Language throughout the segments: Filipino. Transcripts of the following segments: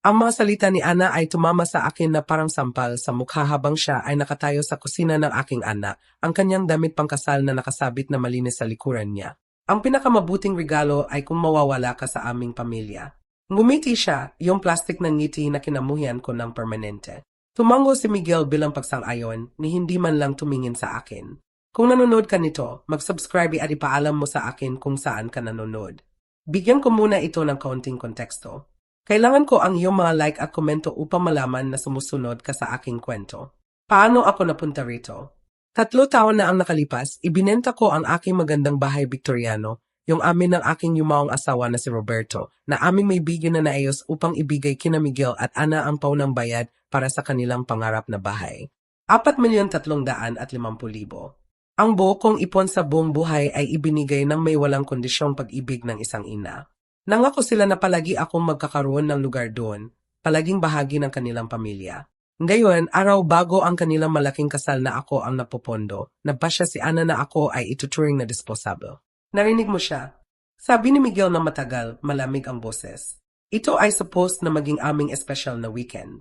Ang mga salita ni Ana ay tumama sa akin na parang sampal sa mukha habang siya ay nakatayo sa kusina ng aking anak, ang kanyang damit pangkasal na nakasabit na malinis sa likuran niya. Ang pinakamabuting regalo ay kung mawawala ka sa aming pamilya. Ngumiti siya, yung plastic ng ngiti na kinamuhian ko ng permanente. Tumango si Miguel bilang pagsang-ayon, ni hindi man lang tumingin sa akin. Kung nanonood ka nito, mag-subscribe at ipaalam mo sa akin kung saan ka nanonood. Bigyan ko muna ito ng kaunting konteksto. Kailangan ko ang iyong mga like at komento upang malaman na sumusunod ka sa aking kwento. Paano ako napunta rito? 3 taon na ang nakalipas, ibinenta ko ang aking magandang bahay Victoriano, yung amin ng aking yumaong asawa na si Roberto, na aming may bigyan na naayos upang ibigay kina Miguel at Ana ang paunang bayad para sa kanilang pangarap na bahay. 4,350,000. Ang buo kong ipon sa buong buhay ay ibinigay ng may walang kondisyong pag-ibig ng isang ina. Nangako sila na palagi akong magkakaroon ng lugar doon, palaging bahagi ng kanilang pamilya. Ngayon, araw bago ang kanilang malaking kasal na ako ang napopondo, nagpasya si Ana na ako ay ituturing na disposable. Narinig mo siya? Sabi ni Miguel na matagal, malamig ang boses. Ito ay supposed na maging aming espesyal na weekend.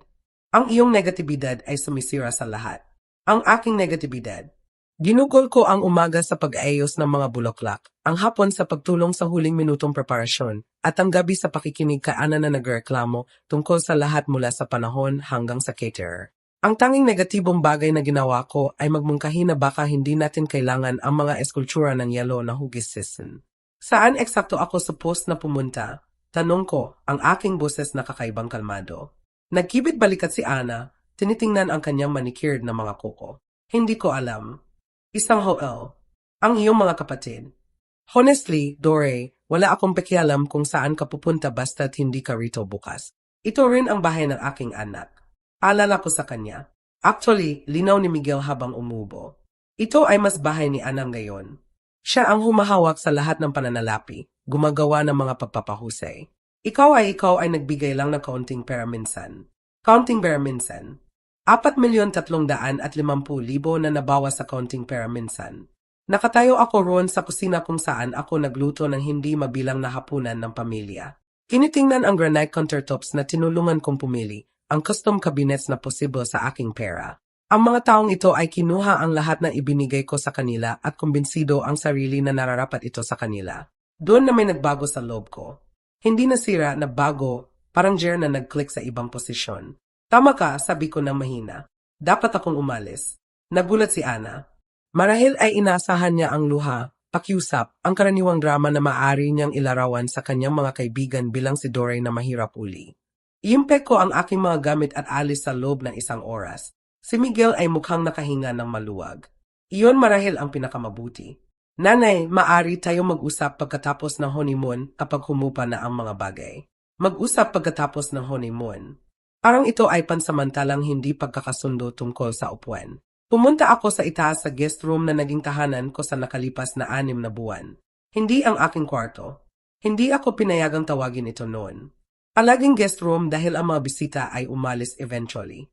Ang iyong negatibidad ay sumisira sa lahat. Ang aking negatibidad. Ginugol ko ang umaga sa pag-aayos ng mga bulaklak, ang hapon sa pagtulong sa huling minutong preparasyon, at ang gabi sa pakikinig kay Ana na nagreklamo tungkol sa lahat mula sa panahon hanggang sa caterer. Ang tanging negatibong bagay na ginawa ko ay magmungkahi na baka hindi natin kailangan ang mga eskultura ng yelo na hugis season. Saan eksakto ako supposed na pumunta? Tanong ko, ang aking boses na kakaibang kalmado. Nagkibit balikat si Ana, tinitingnan ang kanyang manicured na mga kuko. Hindi ko alam. Isang hoel. Ang iyong mga kapatid. Honestly, Dore, wala akong pakialam kung saan ka pupunta basta't hindi ka rito bukas. Ito rin ang bahay ng aking anak. Alala ko sa kanya. Actually, linaw ni Miguel habang umubo. Ito ay mas bahay ni Ana ngayon. Siya ang humahawak sa lahat ng pananalapi, gumagawa ng mga pagpapahusay. Ikaw ay nagbigay lang ng kaunting pera minsan. Counting pera minsan. 4,350,000 na nabawas sa counting pera minsan. Nakatayo ako roon sa kusina kung saan ako nagluto ng hindi mabilang na hapunan ng pamilya. Kinitingnan ang granite countertops na tinulungan kong pumili, ang custom cabinets na posible sa aking pera. Ang mga taong ito ay kinuha ang lahat na ibinigay ko sa kanila at kumbinsido ang sarili na nararapat ito sa kanila. Doon na may nagbago sa loob ko. Hindi nasira na bago, parang Jer na nag-click sa ibang posisyon. Tama ka, sabi ko ng mahina. Dapat akong umalis. Nagulat si Ana. Marahil ay inasahan niya ang luha, pakiusap, ang karaniwang drama na maaari niyang ilarawan sa kanyang mga kaibigan bilang si Dore na mahirap uli. Iimpek ko ang aking mga gamit at alis sa loob ng 1 oras. Si Miguel ay mukhang nakahinga ng maluwag. Iyon marahil ang pinakamabuti. Nanay, maaari tayo mag-usap pagkatapos ng honeymoon kapag humupa na ang mga bagay. Mag-usap pagkatapos ng honeymoon. Parang ito ay pansamantalang hindi pagkakasundo tungkol sa upuan. Pumunta ako sa itaas sa guest room na naging tahanan ko sa nakalipas na 6 na buwan. Hindi ang aking kwarto. Hindi ako pinayagang tawagin ito noon. Palaging guest room dahil ang mga bisita ay umalis eventually.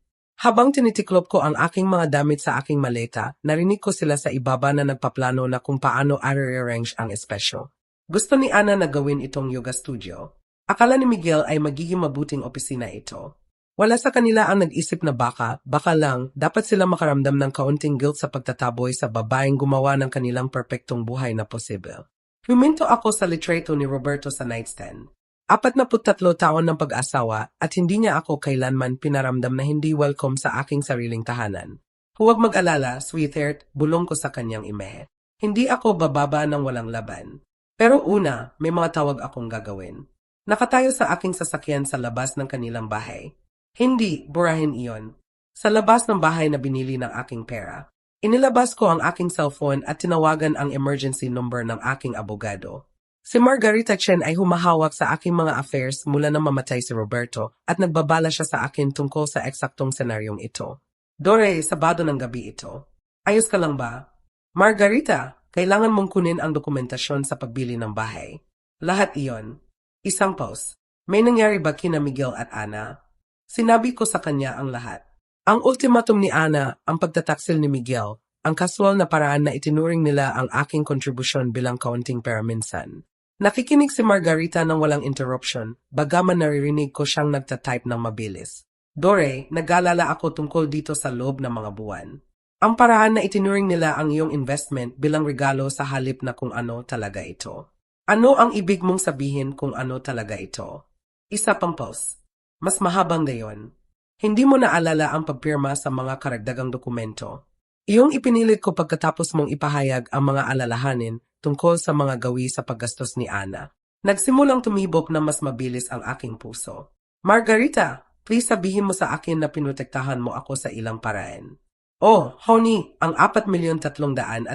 Habang tinitiklop ko ang aking mga damit sa aking maleta, narinig ko sila sa ibaba na nagpaplano na kung paano i-arrange ang espesyo. Gusto ni Ana na gawin itong yoga studio. Akala ni Miguel ay magiging mabuting opisina ito. Wala sa kanila ang nag-isip na baka lang, dapat sila makaramdam ng kaunting guilt sa pagtataboy sa babaeng gumawa ng kanilang perpektong buhay na posible. Huminto ako sa litrato ni Roberto sa nightstand. 43 taon ng pag-asawa at hindi niya ako kailanman pinaramdam na hindi welcome sa aking sariling tahanan. Huwag mag-alala, sweetheart, bulong ko sa kanyang imehe. Hindi ako bababa ng walang laban. Pero una, may mga tawag akong gagawin. Nakatayo sa aking sasakyan sa labas ng kanilang bahay. Hindi, burahin iyon. Sa labas ng bahay na binili ng aking pera. Inilabas ko ang aking cellphone at tinawagan ang emergency number ng aking abogado. Si Margarita Chen ay humahawak sa aking mga affairs mula nang mamatay si Roberto at nagbabala siya sa akin tungkol sa eksaktong senaryong ito. Dore, Sabado ng gabi ito. Ayos ka lang ba? Margarita, kailangan mong kunin ang dokumentasyon sa pagbili ng bahay. Lahat iyon. Isang pause. May nangyari ba kina Miguel at Ana? Sinabi ko sa kanya ang lahat. Ang ultimatum ni Ana, ang pagtataksil ni Miguel, ang kasual na paraan na itinuring nila ang aking kontribusyon bilang kaunting pera minsan. Nakikinig si Margarita ng walang interruption, bagaman naririnig ko siyang nagtatype ng mabilis. Dore, nag-alala ako tungkol dito sa loob ng mga buwan. Ang paraan na itinuring nila ang iyong investment bilang regalo sa halip na kung ano talaga ito. Ano ang ibig mong sabihin kung ano talaga ito? Isa pang post. Mas mahabang dayon. Hindi mo naalala ang pagpirma sa mga karagdagang dokumento. Iyong ipinilit ko pagkatapos mong ipahayag ang mga alalahanin tungkol sa mga gawi sa paggastos ni Ana. Nagsimulang tumibok na mas mabilis ang aking puso. Margarita, please sabihin mo sa akin na pinutektahan mo ako sa ilang paraan. Oh, honey, ang 4,350,000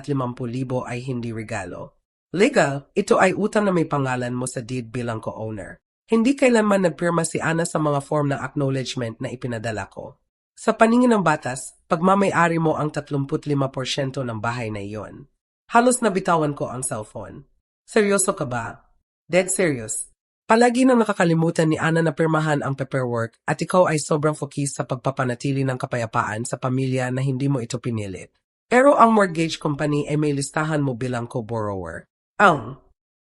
ay hindi regalo. Legal, ito ay utang na may pangalan mo sa deed bilang co-owner. Hindi kailanman nagpirma si Ana sa mga form ng acknowledgement na ipinadala ko. Sa paningin ng batas, pagmamay-ari mo ang 35% ng bahay na iyon. Halos nabitawan ko ang cellphone. Seryoso ka ba? Dead serious. Palagi nang nakakalimutan ni Ana na pirmahan ang paperwork at ikaw ay sobrang focus sa pagpapanatili ng kapayapaan sa pamilya na hindi mo ito pinilit. Pero ang mortgage company ay may listahan mo bilang co-borrower. Ang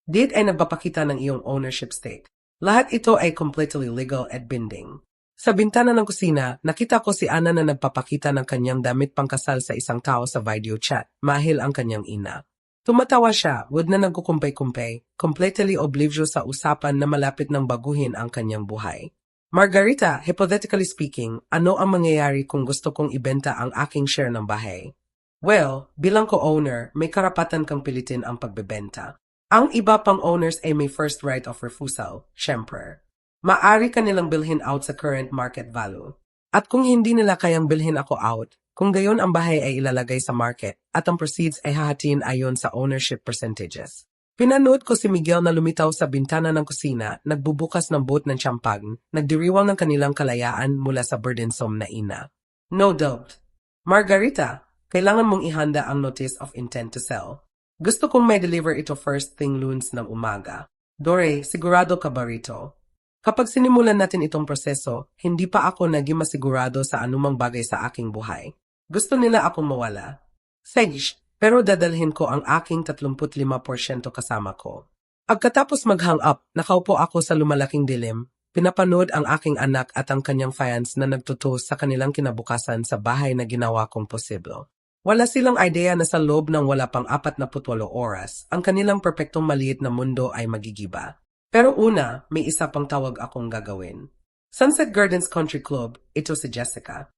deed ay nagpapakita ng iyong ownership stake. Lahat ito ay completely legal at binding. Sa bintana ng kusina, nakita ko si Ana na nagpapakita ng kanyang damit pangkasal sa isang tao sa video chat, mahil ang kanyang ina. Tumatawa siya, wood na nagkukumpay-kumpay, completely oblivious sa usapan na malapit ng baguhin ang kanyang buhay. Margarita, hypothetically speaking, ano ang mangyayari kung gusto kong ibenta ang aking share ng bahay? Well, bilang co-owner, may karapatan kang pilitin ang pagbebenta. Ang iba pang owners ay may first right of refusal, syempre. Maari ka nilang bilhin out sa current market value. At kung hindi nila kayang bilhin ako out, kung gayon ang bahay ay ilalagay sa market at ang proceeds ay hahatiin ayon sa ownership percentages. Pinanood ko si Miguel na lumitaw sa bintana ng kusina, nagbubukas ng boat ng champagne, nagdiriwang ng kanilang kalayaan mula sa burdensome na ina. No doubt. Margarita, kailangan mong ihanda ang notice of intent to sell. Gusto kong may deliver ito first thing lunes ng umaga. Dore, sigurado ka ba rito? Kapag sinimulan natin itong proseso, hindi pa ako naging masigurado sa anumang bagay sa aking buhay. Gusto nila akong mawala. Sage, pero dadalhin ko ang aking 35% kasama ko. Pagkatapos mag-hang up, nakaupo ako sa lumalaking dilim, pinapanood ang aking anak at ang kanyang fans na nagtutos sa kanilang kinabukasan sa bahay na ginawa kong posible. Wala silang idea na sa loob ng wala pang 48 oras, ang kanilang perpektong maliit na mundo ay magigiba. Pero una, may isa pang tawag akong gagawin. Sunset Gardens Country Club, ito si Jessica.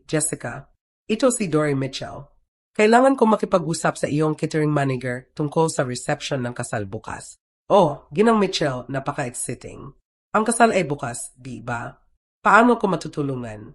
Jessica. Ito si Dory Mitchell. Kailangan ko makipag-usap sa iyong catering manager tungkol sa reception ng kasal bukas. Oh, Ginang Mitchell, napaka-exciting. Ang kasal ay bukas, di ba? Paano ko matutulungan?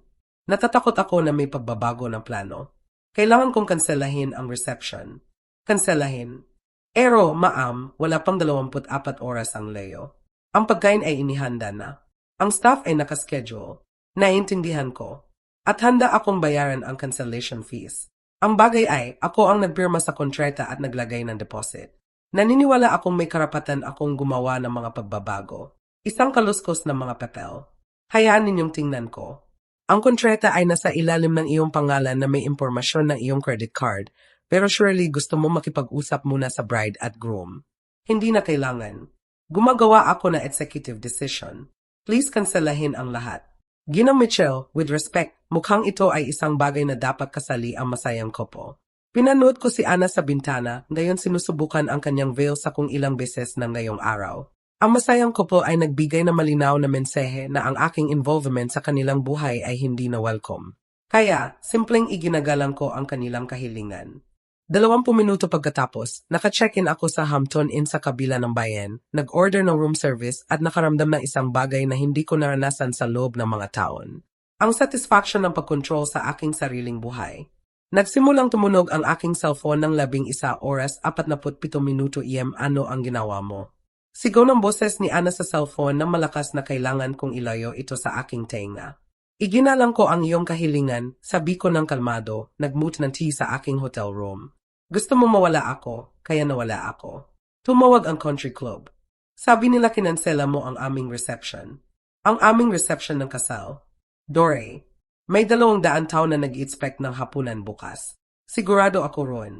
Natatakot ako na may pagbabago ng plano. Kailangan kong kanselahin ang reception. Kanselahin. Pero, ma'am, wala pang 24 oras ang Leo. Ang pagkain ay inihanda na. Ang staff ay nakaschedule. Naiintindihan ko. At handa akong bayaran ang cancellation fees. Ang bagay ay, ako ang nagpirma sa kontrata at naglagay ng deposit. Naniniwala akong may karapatan akong gumawa ng mga pagbabago. Isang kaluskos ng mga papel. Hayaan ninyong tingnan ko. Ang kontrata ay nasa ilalim ng iyong pangalan na may impormasyon ng iyong credit card, pero surely gusto mo makipag-usap muna sa bride at groom. Hindi na kailangan. Gumagawa ako na executive decision. Please kanselahin ang lahat. Ginang Mitchell, with respect, mukhang ito ay isang bagay na dapat kasali ang masayang couple. Pinanood ko si Ana sa bintana, ngayon sinusubukan ang kanyang veil sa kung ilang beses na ngayong araw. Ang masayang couple ay nagbigay na malinaw na mensahe na ang aking involvement sa kanilang buhay ay hindi na welcome. Kaya, simpleng iginagalang ko ang kanilang kahilingan. 20 minuto pagkatapos, naka-check-in ako sa Hampton Inn sa kabila ng bayan, nag-order ng room service at nakaramdam ng isang bagay na hindi ko naranasan sa loob ng mga taon. Ang satisfaction ng pag-control sa aking sariling buhay. Nagsimulang tumunog ang aking cellphone ng 11 oras 47 minuto ano ang ginawa mo. Sigaw ng boses ni Ana sa cellphone na malakas na kailangan kong ilayo ito sa aking tenga. Iginalang ko ang iyong kahilingan, sabi ko ng kalmado, nag-mute ng tea sa aking hotel room. Gusto mo mawala ako, kaya nawala ako. Tumawag ang country club. Sabi nila kinansela mo ang aming reception. Ang aming reception ng kasal. Dore, may 200 tao na nag-expect ng hapunan bukas. Sigurado ako roon.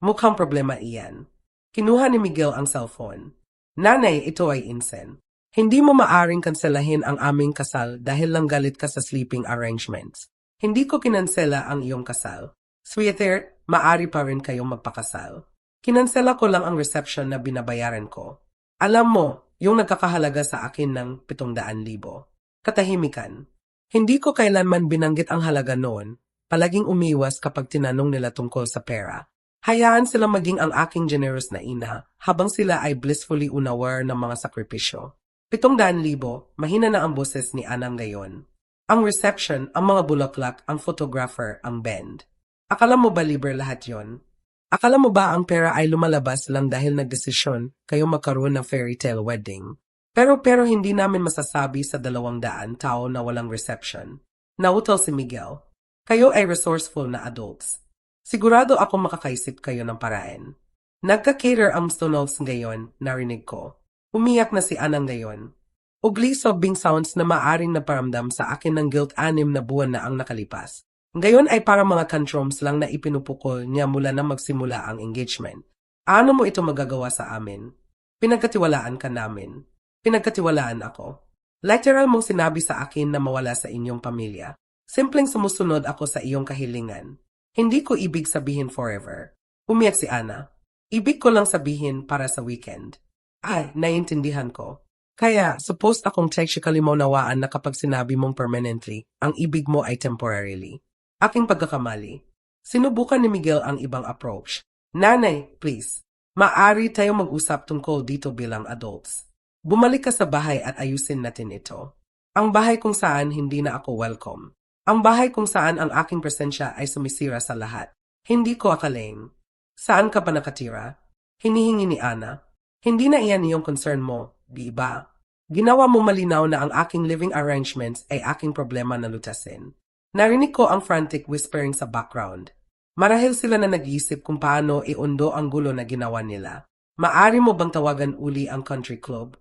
Mukhang problema iyan. Kinuha ni Miguel ang cellphone. Nanay, ito ay insen. Hindi mo maaring kanselahin ang aming kasal dahil lang galit ka sa sleeping arrangements. Hindi ko kinansela ang iyong kasal. Sweetheart, maari pa rin kayong magpakasal. Kinansela ko lang ang reception na binabayaran ko. Alam mo, yung nagkakahalaga sa akin ng 700,000. Katahimikan. Hindi ko kailanman binanggit ang halaga noon. Palaging umiwas kapag tinanong nila tungkol sa pera. Hayaan sila maging ang aking generous na ina habang sila ay blissfully unaware ng mga sakripisyo. 700,000, mahina na ang boses ni Anang ngayon. Ang reception, ang mga bulaklak, ang photographer, ang band. Akala mo ba libre lahat yon? Akala mo ba ang pera ay lumalabas lang dahil nagdesisyon kayo magkaroon ng fairy tale wedding? Pero hindi namin masasabi sa 200 tao na walang reception. Nautol si Miguel. Kayo ay resourceful na adults. Sigurado ako makakaisip kayo ng paraan. Nagka-cater ang Stonols ngayon, narinig ko. Umiyak na si Anang ngayon. Ugly sobbing sounds na maaring naparamdam sa akin ng guilt 6 na buwan na ang nakalipas. Ngayon ay para mga tantrums lang na ipinupukol niya mula na magsimula ang engagement. Ano mo ito magagawa sa amin? Pinagkatiwalaan ka namin. Pinagkatiwalaan ako. Literal mong sinabi sa akin na mawala sa inyong pamilya. Simpleng sumusunod ako sa iyong kahilingan. Hindi ko ibig sabihin forever. Umiyak si Ana. Ibig ko lang sabihin para sa weekend. Ay, naiintindihan ko. Kaya, supposed akong technically maunawaan na kapag sinabi mong permanently, ang ibig mo ay temporarily. Aking pagkakamali. Sinubukan ni Miguel ang ibang approach. Nanay, please. Maari tayo mag-usap tungkol dito bilang adults. Bumalik ka sa bahay at ayusin natin ito. Ang bahay kung saan hindi na ako welcome. Ang bahay kung saan ang aking presensya ay sumisira sa lahat. Hindi ko akalain. Saan ka pa nakatira? Hinihingi ni Ana. Hindi na iyan iyong concern mo, di ba? Ginawa mo malinaw na ang aking living arrangements ay aking problema na lutasin. Narinig ko ang frantic whispering sa background. Marahil sila na nag-iisip kung paano iundo ang gulo na ginawa nila. Maari mo bang tawagan uli ang country club?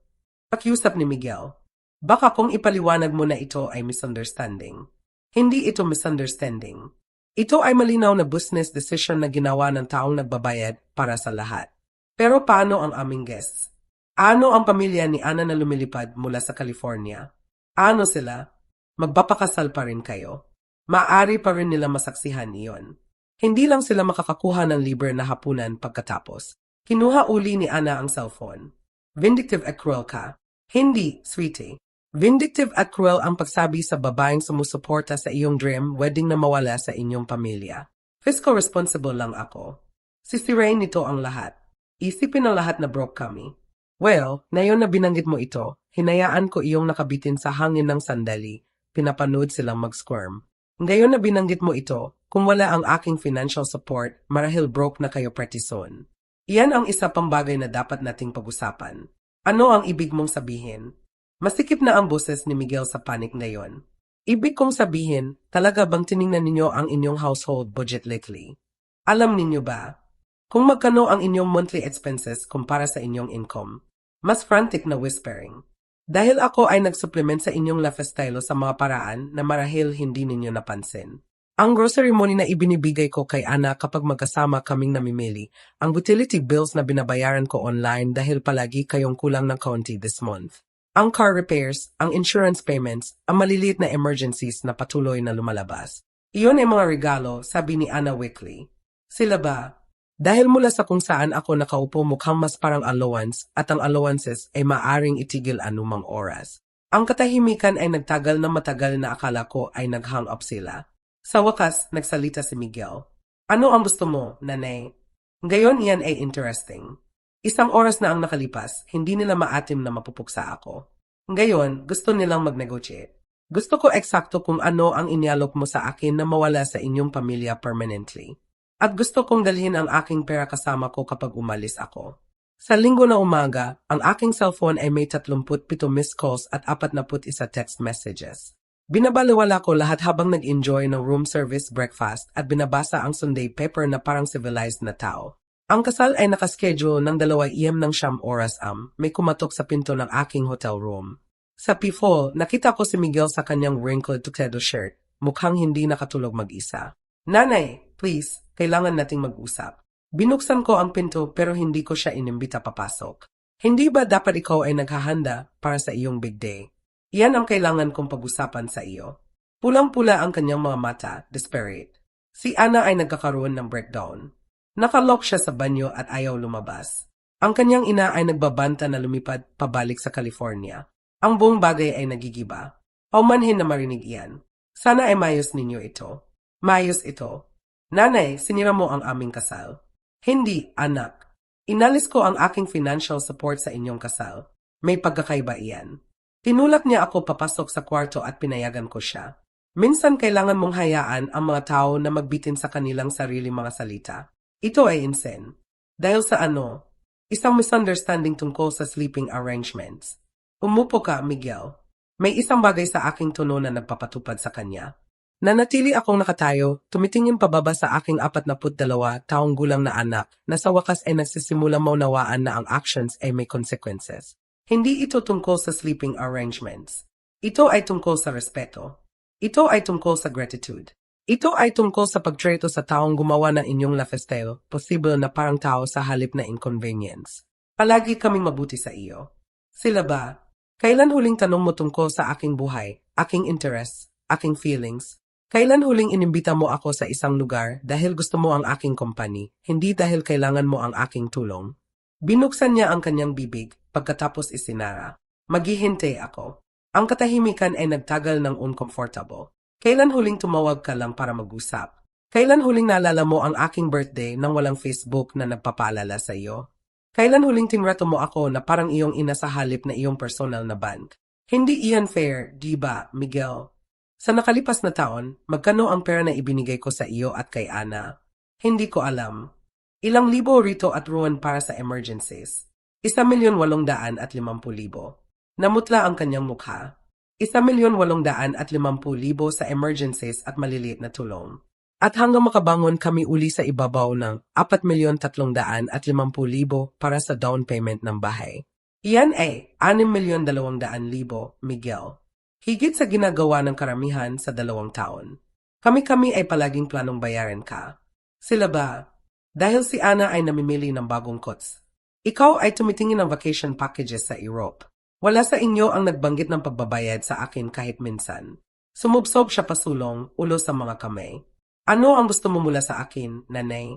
Pakiusap ni Miguel. Baka kung ipaliwanag mo na ito ay misunderstanding. Hindi ito misunderstanding. Ito ay malinaw na business decision na ginawa ng taong nagbabayad para sa lahat. Pero paano ang aming guests? Ano ang pamilya ni Ana na lumilipad mula sa California? Ano sila? Magpapakasal pa rin kayo? Maaari pa rin nila masaksihan iyon. Hindi lang sila makakakuha ng libre na hapunan pagkatapos. Kinuha uli ni Ana ang cellphone. Vindictive at cruel ka. Hindi, sweetie. Vindictive at cruel ang pagsabi sa babaeng sumusuporta sa iyong dream wedding na mawala sa inyong pamilya. Fiscal responsible lang ako. Sisirain nito ang lahat. Isipin ang lahat na broke kami. Well, ngayon na binanggit mo ito, hinayaan ko iyong nakabitin sa hangin ng sandali, pinapanood silang mag-squirm. Ngayon na binanggit mo ito, kung wala ang aking financial support, marahil broke na kayo pretty soon. Iyan ang isa pang bagay na dapat nating pag-usapan. Ano ang ibig mong sabihin? Masikip na ang boses ni Miguel sa panic ngayon. Ibig kong sabihin, talaga bang tiningnan ninyo ang inyong household budget lately? Alam ninyo ba? Kung magkano ang inyong monthly expenses kumpara sa inyong income? Mas frantic na whispering. Dahil ako ay nagsupplement sa inyong lifestyle sa mga paraan na marahil hindi ninyo napansin. Ang grocery money na ibinibigay ko kay Ana kapag magkasama kaming namimili, ang utility bills na binabayaran ko online dahil palagi kayong kulang ng kaunti this month. Ang car repairs, ang insurance payments, ang maliliit na emergencies na patuloy na lumalabas. Iyon ay mga regalo, sabi ni Ana weekly. Sila ba? Dahil mula sa kung saan ako nakaupo mukhang mas parang allowance at ang allowances ay maaring itigil anumang oras. Ang katahimikan ay nagtagal na matagal na akala ko ay nag-hang up sila. Sa wakas, nagsalita si Miguel. Ano ang gusto mo, nanay? Ngayon iyan ay interesting. Isang oras na ang nakalipas, hindi nila maatim na mapupuksa ako. Ngayon, gusto nilang mag-negotiate. Gusto ko eksakto kung ano ang inyalok mo sa akin na mawala sa inyong pamilya permanently. At gusto kong dalhin ang aking pera kasama ko kapag umalis ako. Sa linggo na umaga, ang aking cellphone ay may 37 missed calls at 41 text messages. Binabaliwala ko lahat habang nag-enjoy ng room service breakfast at binabasa ang Sunday paper na parang civilized na tao. Ang kasal ay nakaschedule ng 2 AM ng 9 oras may kumatok sa pinto ng aking hotel room. Sa P4, nakita ko si Miguel sa kanyang wrinkled tuxedo shirt, mukhang hindi nakatulog mag-isa. Nanay, please, kailangan nating mag-usap. Binuksan ko ang pinto pero hindi ko siya inimbita papasok. Hindi ba dapat ikaw ay naghahanda para sa iyong big day? Iyan ang kailangan kong pag-usapan sa iyo. Pulang-pula ang kanyang mga mata, desperate. Si Ana ay nagkakaroon ng breakdown. Nakalock siya sa banyo at ayaw lumabas. Ang kanyang ina ay nagbabanta na lumipad pabalik sa California. Ang buong bagay ay nagigiba. Paumanhin na marinig iyan. Sana ay mayos ninyo ito. Mayos ito. Nanay, sinira mo ang aming kasal. Hindi, anak. Inalis ko ang aking financial support sa inyong kasal. May pagkakaiba iyan. Tinulak niya ako papasok sa kwarto at pinayagan ko siya. Minsan kailangan mong hayaan ang mga tao na magbitin sa kanilang sarili mga salita. Ito ay insane. Dahil sa ano? Isang misunderstanding tungkol sa sleeping arrangements. Umupo ka, Miguel. May isang bagay sa aking tono na nagpapatupad sa kanya. Nanatili akong nakatayo, tumitingin pababa sa aking 42 taong gulang na anak na sa wakas ay nagsisimulang maunawaan na ang actions ay may consequences. Hindi ito tungkol sa sleeping arrangements. Ito ay tungkol sa respeto. Ito ay tungkol sa gratitude. Ito ay tungkol sa pagtrato sa taong gumawa ng inyong lifestyle, posible na parang tao sa halip na inconvenience. Palagi kaming mabuti sa iyo. Sila ba? Kailan huling tanong mo tungkol sa aking buhay, aking interests, aking feelings? Kailan huling inimbita mo ako sa isang lugar dahil gusto mo ang aking company, hindi dahil kailangan mo ang aking tulong? Binuksan niya ang kanyang bibig, pagkatapos isinara. Maghihintay ako. Ang katahimikan ay nagtagal ng uncomfortable. Kailan huling tumawag ka lang para mag-usap? Kailan huling naalala mo ang aking birthday nang walang Facebook na nagpapaalala sa iyo? Kailan huling tinrato mo ako na parang iyong ina sa halip na iyong personal na bank? Hindi iyan fair, di ba, Miguel? Sa nakalipas na taon, magkano ang pera na ibinigay ko sa iyo at kay Ana? Hindi ko alam. Ilang libo rito at ruwan para sa emergencies. 1,850,000. Namutla ang kanyang mukha. 1,850,000 sa emergencies at maliliit na tulong. At hanggang makabangon kami uli sa ibabaw ng 4,350,000 para sa down payment ng bahay. Iyan ay 6,200,000, Miguel. Higit sa ginagawa ng karamihan sa 2 taon. Kami-kami ay palaging planong bayaran ka. Sila ba? Dahil si Ana ay namimili ng bagong kots. Ikaw ay tumitingin ng vacation packages sa Europe. Wala sa inyo ang nagbanggit ng pagbabayad sa akin kahit minsan. Sumubsob siya pasulong, ulo sa mga kamay. Ano ang gusto mo mula sa akin, nanay?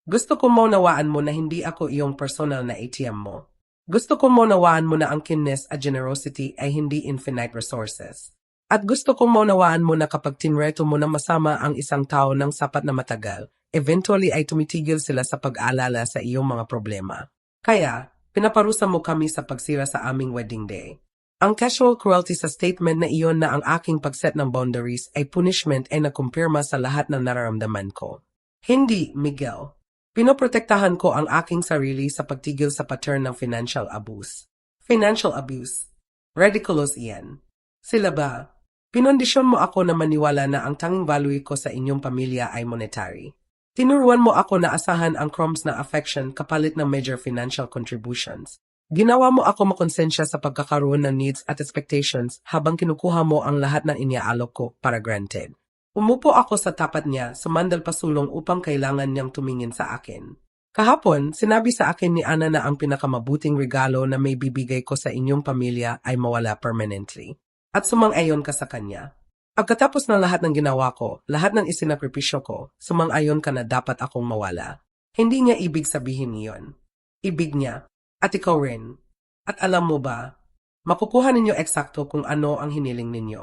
Gusto kong maunawaan mo na hindi ako iyong personal na ATM mo. Gusto kong maunawaan mo na ang kindness at generosity ay hindi infinite resources. At gusto kong maunawaan mo na kapag tinreto mo na masama ang isang tao ng sapat na matagal, eventually ay tumitigil sila sa pag-aalala sa iyong mga problema. Kaya, pinaparusa mo kami sa pagsira sa aming wedding day. Ang casual cruelty sa statement na iyon na ang aking pagset ng boundaries ay punishment ay nakumpirma sa lahat ng nararamdaman ko. Hindi, Miguel. Pinoprotektahan ko ang aking sarili sa pagtigil sa pattern ng financial abuse. Financial abuse. Ridiculous iyan. Sila ba? Pinondisyon mo ako na maniwala na ang tanging value ko sa inyong pamilya ay monetary. Tinuruan mo ako na asahan ang crumbs na affection kapalit ng major financial contributions. Ginawa mo ako makonsensya sa pagkakaroon ng needs at expectations habang kinukuha mo ang lahat ng iniaalok ko para granted. Umupo ako sa tapat niya, sumandal pasulong upang kailangan niyang tumingin sa akin. Kahapon, sinabi sa akin ni Ana na ang pinakamabuting regalo na may bibigay ko sa inyong pamilya ay mawala permanently. At sumang-ayon ka sa kanya. Pagkatapos ng lahat ng ginawa ko, lahat ng isinakripisyo ko, sumang-ayon ka na dapat akong mawala. Hindi niya ibig sabihin niyon. Ibig niya. At ikaw rin. At alam mo ba, makukuha ninyo eksakto kung ano ang hiniling ninyo.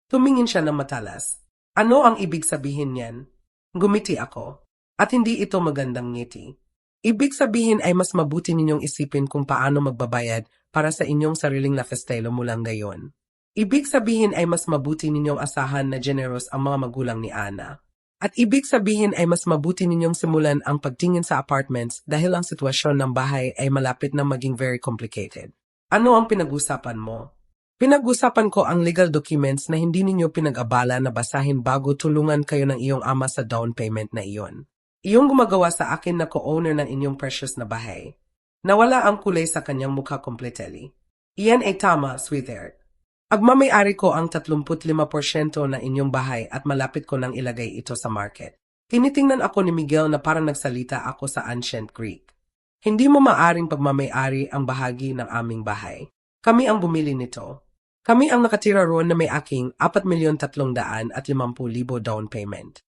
Tumingin siya ng matalas. Ano ang ibig sabihin niyan? Gumiti ako. At hindi ito magandang ngiti. Ibig sabihin ay mas mabuti ninyong isipin kung paano magbabayad para sa inyong sariling lifestyle mulang gayon. Ibig sabihin ay mas mabuti ninyong asahan na generous ang mga magulang ni Ana. At ibig sabihin ay mas mabuti ninyong simulan ang pagtingin sa apartments dahil ang sitwasyon ng bahay ay malapit na maging very complicated. Ano ang pinag-usapan mo? Pinag-usapan ko ang legal documents na hindi ninyo pinag-abala na basahin bago tulungan kayo ng iyong ama sa down payment na iyon. Iyong gumagawa sa akin na co-owner ng inyong precious na bahay. Nawala ang kulay sa kanyang mukha completely. Iyan ay tama, sweetheart. Agmamayari ko ang 35% na inyong bahay at malapit ko nang ilagay ito sa market. Tinitingnan ako ni Miguel na parang nagsalita ako sa ancient Greek. Hindi mo maaring pagmamay-ari ang bahagi ng aming bahay. Kami ang bumili nito. Kami ang nakatira roon na may aking 4,350,000 down payment.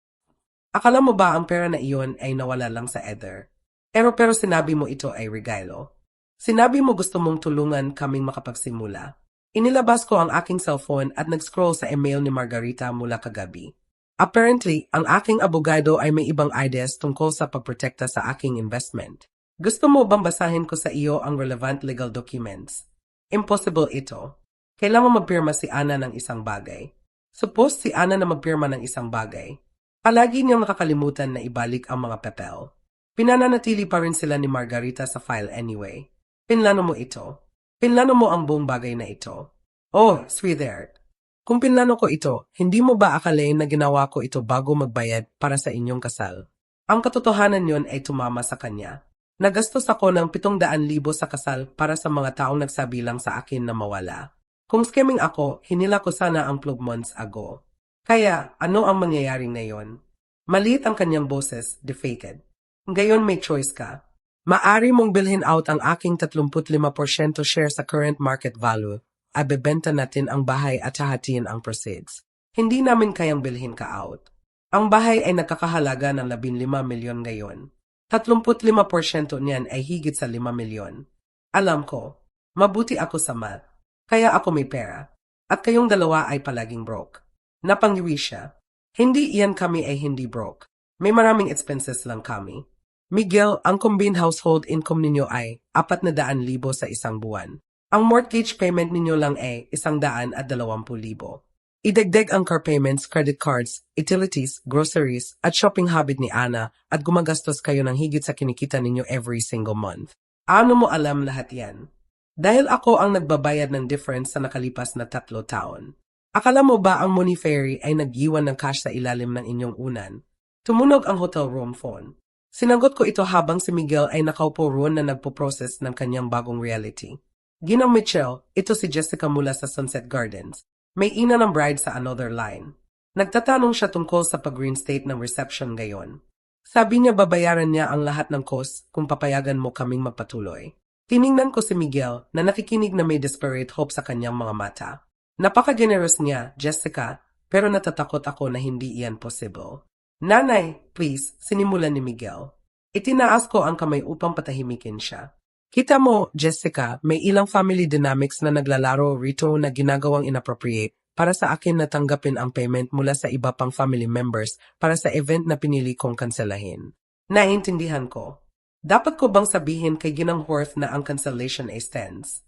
Akala mo ba ang pera na iyon ay nawala lang sa ether? Pero sinabi mo ito ay regalo. Sinabi mo gusto mong tulungan kaming makapagsimula. Inilabas ko ang aking cellphone at nag-scroll sa email ni Margarita mula kagabi. Apparently, ang aking abogado ay may ibang ideas tungkol sa pagprotekta sa aking investment. Gusto mo bang basahin ko sa iyo ang relevant legal documents? Impossible ito. Kailangan magpirma si Ana ng isang bagay. Suppose si Ana na magpirma ng isang bagay. Palagi niyang nakakalimutan na ibalik ang mga papel. Pinananatili pa rin sila ni Margarita sa file anyway. Pinlano mo ito. Pinlano mo ang buong bagay na ito. Oh, sweetheart. Kung pinlano ko ito, hindi mo ba akalain na ginawa ko ito bago magbayad para sa inyong kasal? Ang katotohanan yon ay tumama sa kanya. Nagastos ako ng 700,000 sa kasal para sa mga taong nagsabi lang sa akin na mawala. Kung scamming ako, hinila ko sana ang plug months ago. Kaya, ano ang mangyayari ngayon? Maliit ang kanyang boses, defeated. Ngayon may choice ka. Maari mong bilhin out ang aking 35% share sa current market value, ay bebenta natin ang bahay at hahatiin ang proceeds. Hindi namin kayang bilhin ka out. Ang bahay ay nagkakahalaga ng 15 milyon ngayon. 35% niyan ay higit sa 5 milyon. Alam ko, mabuti ako sa math. Kaya ako may pera. At kayong dalawa ay palaging broke. Napangiwi siya. Hindi iyan kami ay hindi broke. May maraming expenses lang kami. Miguel, ang combined household income ninyo ay 400,000 sa isang buwan. Ang mortgage payment ninyo lang ay 120,000. Idagdag ang car payments, credit cards, utilities, groceries, at shopping habit ni Ana at gumagastos kayo ng higit sa kinikita ninyo every single month. Ano mo alam lahat yan? Dahil ako ang nagbabayad ng difference sa nakalipas na 3 taon. Akala mo ba ang Money Fairy ay nag-iwan ng cash sa ilalim ng inyong unan? Tumunog ang hotel room phone. Sinagot ko ito habang si Miguel ay nakaupo roon na nagpo-process ng kanyang bagong reality. Ginang Mitchell, ito si Jessica mula sa Sunset Gardens. May ina ng bride sa another line. Nagtatanong siya tungkol sa pag-reinstate ng reception ngayon. Sabi niya babayaran niya ang lahat ng cost kung papayagan mo kaming magpatuloy. Tiningnan ko si Miguel na nakikinig na may desperate hope sa kanyang mga mata. Napaka-generous niya, Jessica, pero natatakot ako na hindi iyan possible. Nanay, please, sinimulan ni Miguel. Itinaas ko ang kamay upang patahimikin siya. Kita mo, Jessica, may ilang family dynamics na naglalaro rito na ginagawang inappropriate para sa akin na tanggapin ang payment mula sa iba pang family members para sa event na pinili kong kanselahin. Naiintindihan ko. Dapat ko bang sabihin kay Ginang Worth na ang cancellation ay stands?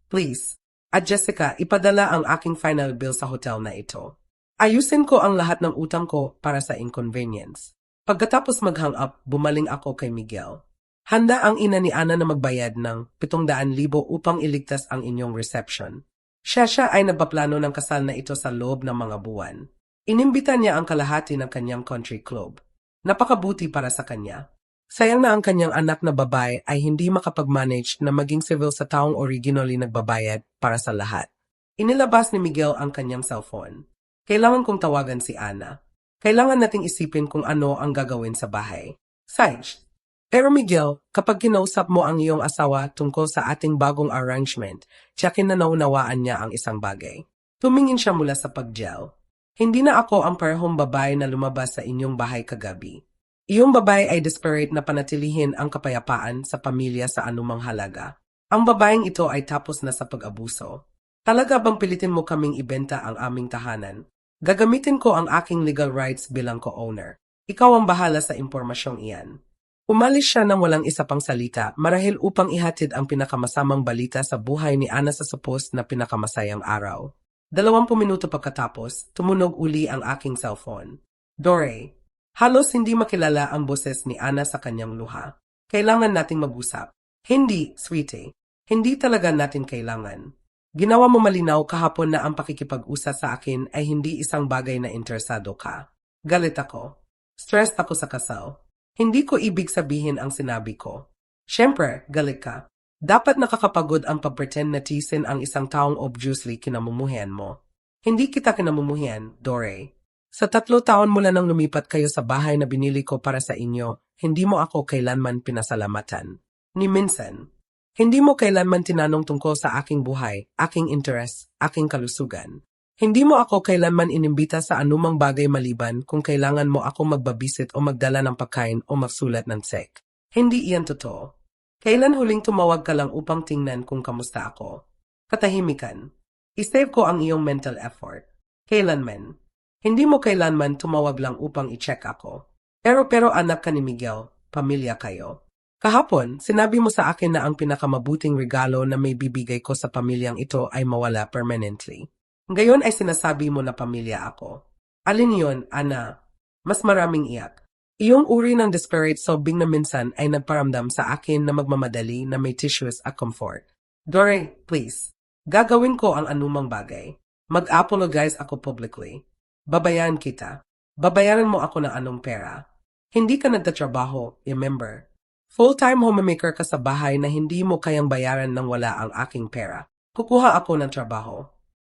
Please. At Jessica, ipadala ang aking final bill sa hotel na ito. Ayusin ko ang lahat ng utang ko para sa inconvenience. Pagkatapos mag-hang up, bumaling ako kay Miguel. Handa ang ina ni Ana na magbayad ng 700,000 upang iligtas ang inyong reception. Siya ay nagpaplano ng kasal na ito sa loob ng mga buwan. Inimbita niya ang kalahati ng kanyang country club. Napakabuti para sa kanya. Sayang na ang kanyang anak na babae ay hindi makapag-manage na maging civil sa taong originally nagbabayad para sa lahat. Inilabas ni Miguel ang kanyang cellphone. Kailangan kong tawagan si Ana. Kailangan nating isipin kung ano ang gagawin sa bahay. Sage. Pero Miguel, kapag kinausap mo ang iyong asawa tungkol sa ating bagong arrangement, tiyakin na naunawaan niya ang isang bagay. Tumingin siya mula sa pag-gel. Hindi na ako ang parehong babae na lumabas sa inyong bahay kagabi. Iyong babae ay desperate na panatilihin ang kapayapaan sa pamilya sa anumang halaga. Ang babaeng ito ay tapos na sa pag-abuso. Talaga bang pilitin mo kaming ibenta ang aming tahanan? Gagamitin ko ang aking legal rights bilang co-owner. Ikaw ang bahala sa impormasyong iyan. Umalis siya nang walang isa pang salita marahil upang ihatid ang pinakamasamang balita sa buhay ni Ana sa supos na pinakamasayang araw. 20 minuto pagkatapos, tumunog uli ang aking cellphone. Dore. Halos hindi makilala ang boses ni Ana sa kanyang luha. Kailangan nating mag-usap. Hindi, sweetie. Hindi talaga natin kailangan. Ginawa mo malinaw kahapon na ang pakikipag-usap sa akin ay hindi isang bagay na interesado ka. Galit ako. Stressed ako sa kasal. Hindi ko ibig sabihin ang sinabi ko. Siyempre, galit ka. Dapat nakakapagod ang pag-pretend na tisin ang isang taong obviously kinamumuhian mo. Hindi kita kinamumuhian, Dore. Sa 3 taon mula nang lumipat kayo sa bahay na binili ko para sa inyo, hindi mo ako kailanman pinasalamatan. Ni minsan. Hindi mo kailanman tinanong tungkol sa aking buhay, aking interes, aking kalusugan. Hindi mo ako kailanman inimbita sa anumang bagay maliban kung kailangan mo ako magbabisit o magdala ng pagkain o magsulat ng check. Hindi iyan totoo. Kailan huling tumawag ka lang upang tingnan kung kamusta ako? Katahimikan. I-save ko ang iyong mental effort. Kailanman. Hindi mo kailanman tumawag lang upang i-check ako. Pero anak ka ni Miguel, pamilya kayo. Kahapon, sinabi mo sa akin na ang pinakamabuting regalo na may bibigay ko sa pamilyang ito ay mawala permanently. Ngayon ay sinasabi mo na pamilya ako. Alin yon, Ana? Mas maraming iyak. Iyong uri ng desperate sobbing na minsan ay nagparamdam sa akin na magmamadali na may tissues at comfort. Dore, please. Gagawin ko ang anumang bagay. Mag-apologize ako publicly. Babayaran kita. Babayaran mo ako ng anong pera. Hindi ka nagtatrabaho, remember? Full-time homemaker ka sa bahay na hindi mo kayang bayaran ng wala ang aking pera. Kukuha ako ng trabaho.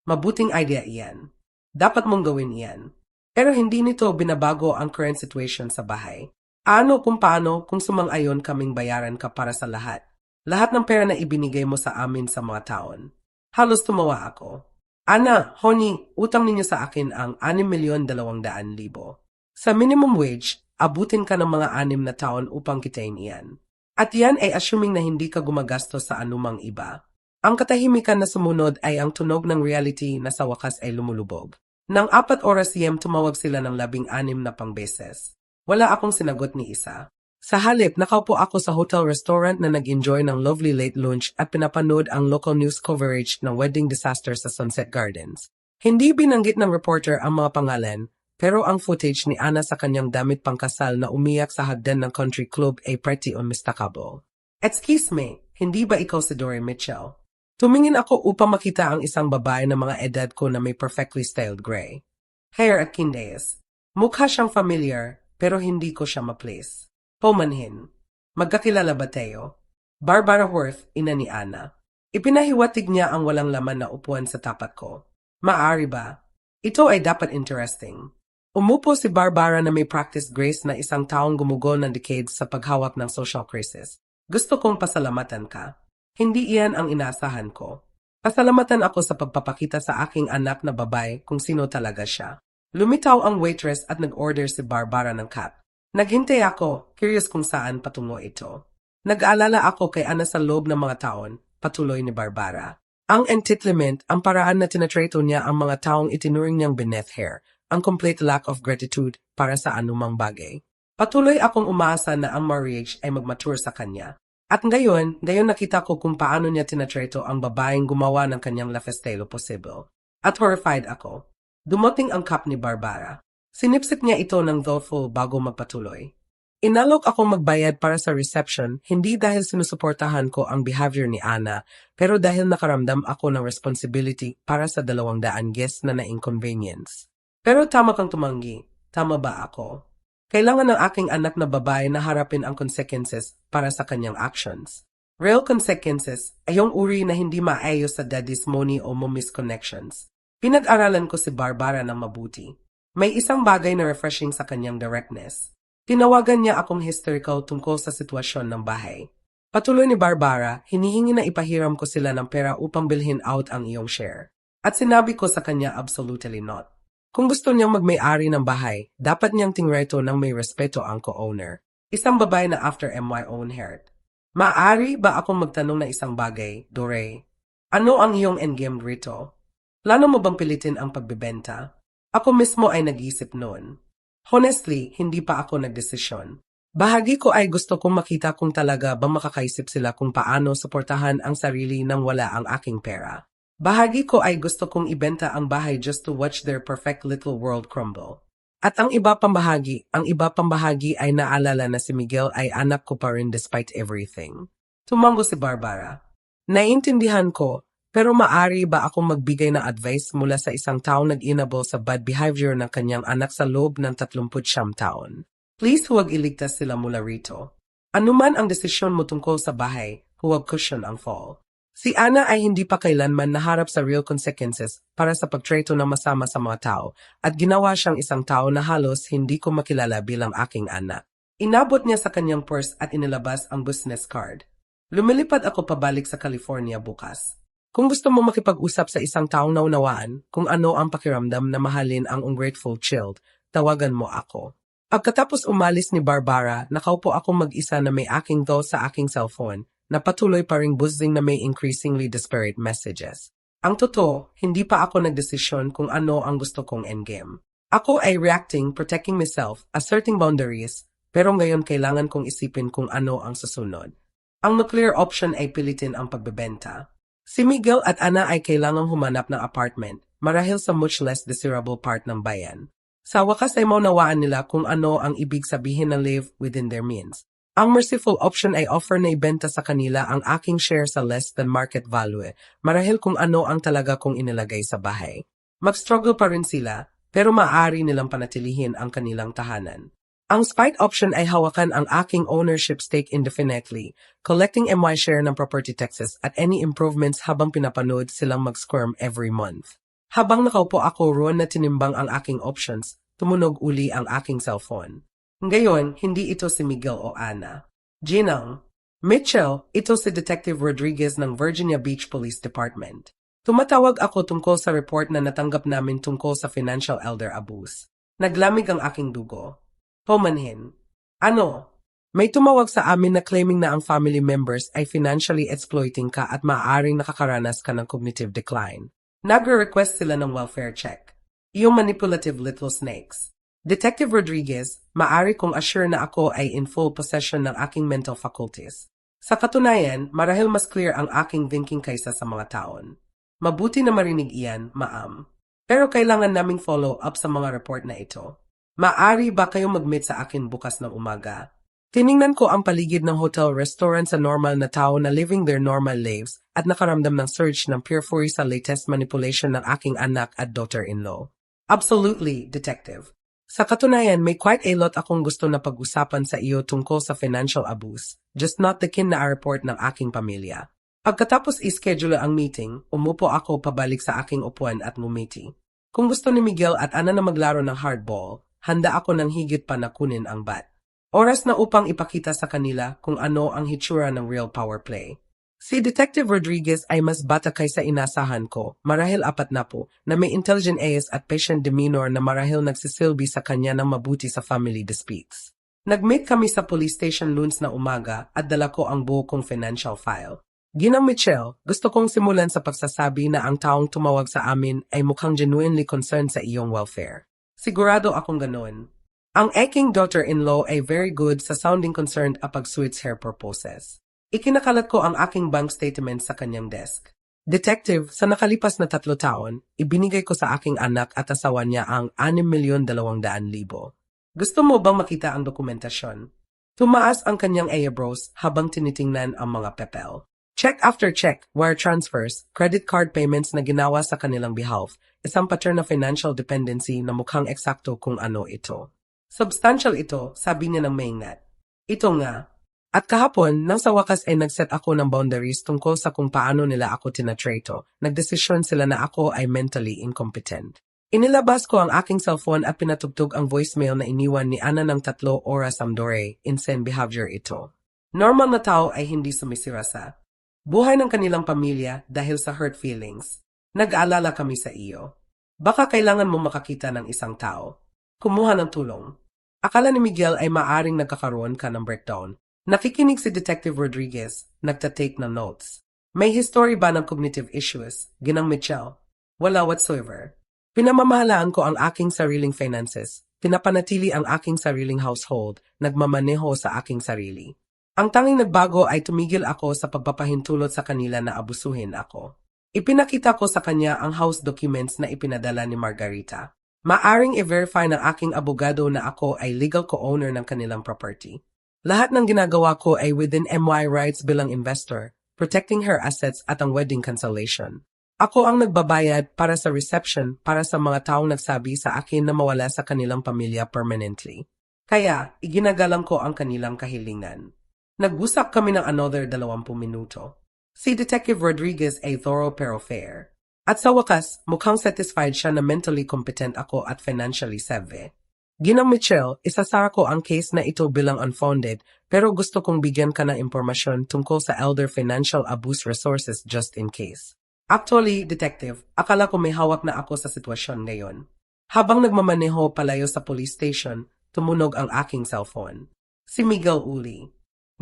Mabuting idea iyan. Dapat mong gawin iyan. Pero hindi nito binabago ang current situation sa bahay. Ano kung paano kung sumang-ayon kaming bayaran ka para sa lahat? Lahat ng pera na ibinigay mo sa amin sa mga taon. Halos tumawa ako. Ana, honey, utang ninyo sa akin ang 6,200,000. Sa minimum wage, abutin ka ng mga 6 na taon upang kitain iyan. At yan ay assuming na hindi ka gumagastos sa anumang iba. Ang katahimikan na sumunod ay ang tunog ng reality na sa wakas ay lumulubog. Nang 4 oras tumawag sila ng 16 na pangbeses. Wala akong sinagot ni isa. Sa halip, nakaupo ako sa hotel-restaurant na nag-enjoy ng lovely late lunch at pinapanood ang local news coverage ng wedding disaster sa Sunset Gardens. Hindi binanggit ng reporter ang mga pangalan, pero ang footage ni Ana sa kanyang damit pangkasal na umiyak sa hagdan ng country club ay pretty unmistakable. Excuse me, hindi ba ikaw si Dory Mitchell? Tumingin ako upang makita ang isang babae na mga edad ko na may perfectly styled gray hair at kindays. Mukha siyang familiar, pero hindi ko siya ma-place. Pumanhin. Magkakilala ba tayo? Barbara Worth, ina ni Ana. Ipinahiwatig niya ang walang laman na upuan sa tapat ko. Maaari ba? Ito ay dapat interesting. Umupo si Barbara na may practice grace na isang taong gumugo ng decades sa paghawak ng social crisis. Gusto kong pasalamatan ka. Hindi iyan ang inaasahan ko. Pasalamatan ako sa pagpapakita sa aking anak na babae kung sino talaga siya. Lumitaw ang waitress at nag-order si Barbara ng cup. Naghintay ako, curious kung saan patungo ito. Nag-aalala ako kay Ana sa loob ng mga taon, patuloy ni Barbara. Ang entitlement, ang paraan na tinatrato niya ang mga taong itinuring niyang beneath her, ang complete lack of gratitude para sa anumang bagay. Patuloy akong umaasa na ang marriage ay magmature sa kanya. At ngayon nakita ko kung paano niya tinatrato ang babaeng gumawa ng kanyang lifestyle possible. At horrified ako. Dumating ang cup ni Barbara. Sinipsip niya ito ng thoughtful bago magpatuloy. Inalok akong magbayad para sa reception, hindi dahil sinusuportahan ko ang behavior ni Ana, pero dahil nakaramdam ako ng responsibility para sa 200 guests na na-inconvenience. Pero tama kang tumanggi. Tama ba ako? Kailangan ng aking anak na babae na harapin ang consequences para sa kanyang actions. Real consequences ay yung uri na hindi maayos sa daddy's money o mommy's connections. Pinag-aralan ko si Barbara ng mabuti. May isang bagay na refreshing sa kanyang directness. Tinawagan niya akong hysterical tungkol sa sitwasyon ng bahay. Patuloy ni Barbara, hinihingi na ipahiram ko sila ng pera upang bilhin out ang iyong share. At sinabi ko sa kanya absolutely not. Kung gusto niyang magmay-ari ng bahay, dapat niyang tingreto ng may respeto ang co-owner. Isang babae na after my own heart. Maaari ba akong magtanong na isang bagay, Dore? Ano ang iyong endgame rito? Plano mo bang pilitin ang pagbebenta? Ako mismo ay nag-isip noon. Honestly, hindi pa ako nagdesisyon. Bahagi ko ay gusto kong makita kung talaga bang makakaisip sila kung paano suportahan ang sarili nang wala ang aking pera. Bahagi ko ay gusto kong ibenta ang bahay just to watch their perfect little world crumble. At ang iba pang bahagi ay naalala na si Miguel ay anak ko pa rin despite everything. Tumango si Barbara. Naiintindihan ko, pero maaari ba akong magbigay ng advice mula sa isang taong nag-inable sa bad behavior ng kanyang anak sa loob ng 39 taon? Please huwag iligtas sila mula rito. Anuman ang desisyon mo tungkol sa bahay, huwag cushion ang fall. Si Ana ay hindi pa kailanman naharap sa real consequences para sa pagtrato ng masama sa mga tao at ginawa siyang isang tao na halos hindi ko makilala bilang aking anak. Inabot niya sa kanyang purse at inilabas ang business card. Lumilipad ako pabalik sa California bukas. Kung gusto mo makipag-usap sa isang taong naunawaan kung ano ang pakiramdam na mahalin ang ungrateful child, tawagan mo ako. Pagkatapos umalis ni Barbara, nakaupo akong mag-isa na may aking doll sa aking cellphone na patuloy pa ring buzzing na may increasingly desperate messages. Ang totoo, hindi pa ako nagdesisyon kung ano ang gusto kong endgame. Ako ay reacting, protecting myself, asserting boundaries, pero ngayon kailangan kong isipin kung ano ang susunod. Ang nuclear option ay pilitin ang pagbebenta. Si Miguel at Ana ay kailangang humanap ng apartment, marahil sa much less desirable part ng bayan. Sa wakas ay maunawaan nila kung ano ang ibig sabihin na live within their means. Ang merciful option ay offer na ibenta sa kanila ang aking share sa less than market value, marahil kung ano ang talaga kong inilagay sa bahay. Mag-struggle pa rin sila, pero maaari nilang panatilihin ang kanilang tahanan. Ang spite option ay hawakan ang aking ownership stake indefinitely, collecting MY share ng property taxes at any improvements habang pinapanood silang mag-squirm every month. Habang nakaupo ako roon na tinimbang ang aking options, tumunog uli ang aking cellphone. Ngayon, hindi ito si Miguel o Ana. Ginang, Mitchell, ito si Detective Rodriguez ng Virginia Beach Police Department. Tumatawag ako tungkol sa report na natanggap namin tungkol sa financial elder abuse. Naglamig ang aking dugo. Pumanhin. Ano? May tumawag sa amin na claiming na ang family members ay financially exploiting ka at maaaring nakakaranas ka ng cognitive decline. Nagre-request sila ng welfare check. Iyong manipulative little snakes. Detective Rodriguez, maaari kong assure na ako ay in full possession ng aking mental faculties. Sa katunayan, marahil mas clear ang aking thinking kaysa sa mga taon. Mabuti na marinig iyan, ma'am. Pero kailangan naming follow up sa mga report na ito. Maaari ba kayong mag-meet sa akin bukas ng umaga? Tiningnan ko ang paligid ng hotel-restaurant sa normal na tao na living their normal lives at nakaramdam ng surge ng pure fury sa latest manipulation ng aking anak at daughter-in-law. Absolutely, detective. Sa katunayan, may quite a lot akong gusto na pag-usapan sa iyo tungkol sa financial abuse, just not the kin-na-report ng aking pamilya. Pagkatapos ischedule ang meeting, umupo ako pabalik sa aking upuan at ngumiti. Kung gusto ni Miguel at Ana na maglaro ng hardball, handa ako ng higit pa na kunin ang bat. Oras na upang ipakita sa kanila kung ano ang hitsura ng real power play. Si Detective Rodriguez ay mas bata kaysa inasahan ko, marahil 40, na may intelligent AS at patient demeanor na marahil nagsisilbi sa kanya ng mabuti sa family disputes. Nag-meet kami sa police station Lunes na umaga at dala ko ang buo kong financial file. Ginang Michelle, gusto kong simulan sa pagsasabi na ang taong tumawag sa amin ay mukhang genuinely concerned sa iyong welfare. Sigurado akong ganoon. Ang aking daughter-in-law ay very good sa sounding concerned apag suits her purposes. Ikinakalat ko ang aking bank statement sa kanyang desk. Detective, sa nakalipas na 3 taon, ibinigay ko sa aking anak at asawa niya ang 6,200,000. Gusto mo bang makita ang dokumentasyon? Tumaas ang kanyang eyebrows habang tinitingnan ang mga pepel. Check after check, wire transfers, credit card payments na ginawa sa kanilang behalf, isang pattern na financial dependency na mukhang eksakto kung ano ito. Substantial ito, sabi niya ng maingat. Ito nga. At kahapon, nang sa wakas ay nagset ako ng boundaries tungkol sa kung paano nila ako tinatrato, nagdesisyon sila na ako ay mentally incompetent. Inilabas ko ang aking cellphone at pinatugtog ang voicemail na iniwan ni Ana ng 3 oras amdore, insane behavior ito. Normal na tao ay hindi sumisira sa buhay ng kanilang pamilya dahil sa hurt feelings. Nag-aalala kami sa iyo. Baka kailangan mo makakita ng isang tao. Kumuha ng tulong. Akala ni Miguel ay maaring nagkakaroon ka ng breakdown. Nakikinig si Detective Rodriguez, nagtatake ng notes. May history ba ng cognitive issues, Ginang Mitchell? Wala whatsoever. Pinamamahalaan ko ang aking sariling finances, pinapanatili ang aking sariling household, nagmamaneho sa aking sarili. Ang tanging nagbago ay tumigil ako sa pagpapahintulot sa kanila na abusuhin ako. Ipinakita ko sa kanya ang house documents na ipinadala ni Margarita. Maaring i-verify ng aking abogado na ako ay legal co-owner ng kanilang property. Lahat ng ginagawa ko ay within MY rights bilang investor, protecting her assets at ang wedding cancellation. Ako ang nagbabayad para sa reception para sa mga taong nagsabi sa akin na mawala sa kanilang pamilya permanently. Kaya, iginagalang ko ang kanilang kahilingan. Nag-usap kami ng another 20 minuto. Si Detective Rodriguez ay thorough pero fair. At sa wakas, mukhang satisfied siya na mentally competent ako at financially savvy. Ginang Mitchell, isasara ko ang case na ito bilang unfounded, pero gusto kong bigyan ka ng impormasyon tungkol sa Elder Financial Abuse Resources just in case. Actually, detective, akala ko may hawak na ako sa sitwasyon ngayon. Habang nagmamaneho palayo sa police station, tumunog ang aking cellphone. Si Miguel Uli.